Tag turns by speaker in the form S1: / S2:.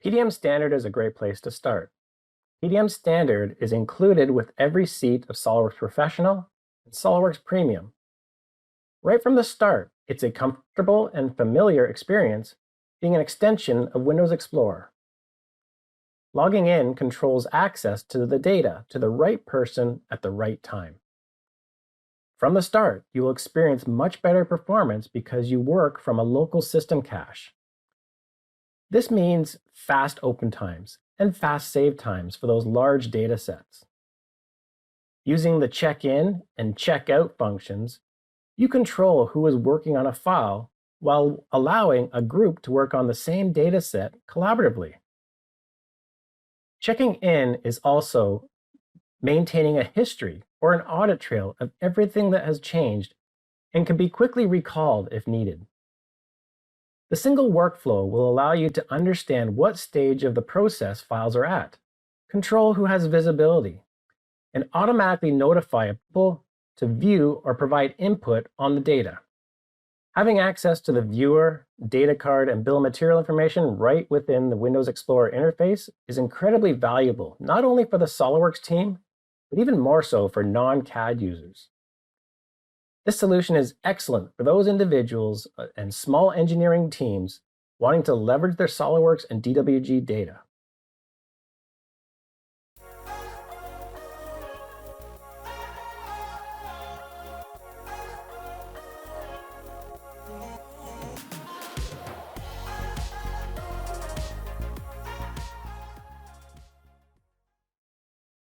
S1: PDM Standard is a great place to start. PDM Standard is included with every seat of SOLIDWORKS Professional and SOLIDWORKS Premium. Right from the start, it's a comfortable and familiar experience, being an extension of Windows Explorer. Logging in controls access to the data to the right person at the right time. From the start, you will experience much better performance because you work from a local system cache. This means fast open times and fast save times for those large data sets. Using the check-in and check-out functions, you control who is working on a file while allowing a group to work on the same data set collaboratively. Checking in is also maintaining a history or an audit trail of everything that has changed and can be quickly recalled if needed. The single workflow will allow you to understand what stage of the process files are at, control who has visibility, and automatically notify people to view or provide input on the data. Having access to the viewer, data card, and bill of material information right within the Windows Explorer interface is incredibly valuable, not only for the SOLIDWORKS team, but even more so for non-CAD users. This solution is excellent for those individuals and small engineering teams wanting to leverage their SOLIDWORKS and DWG data.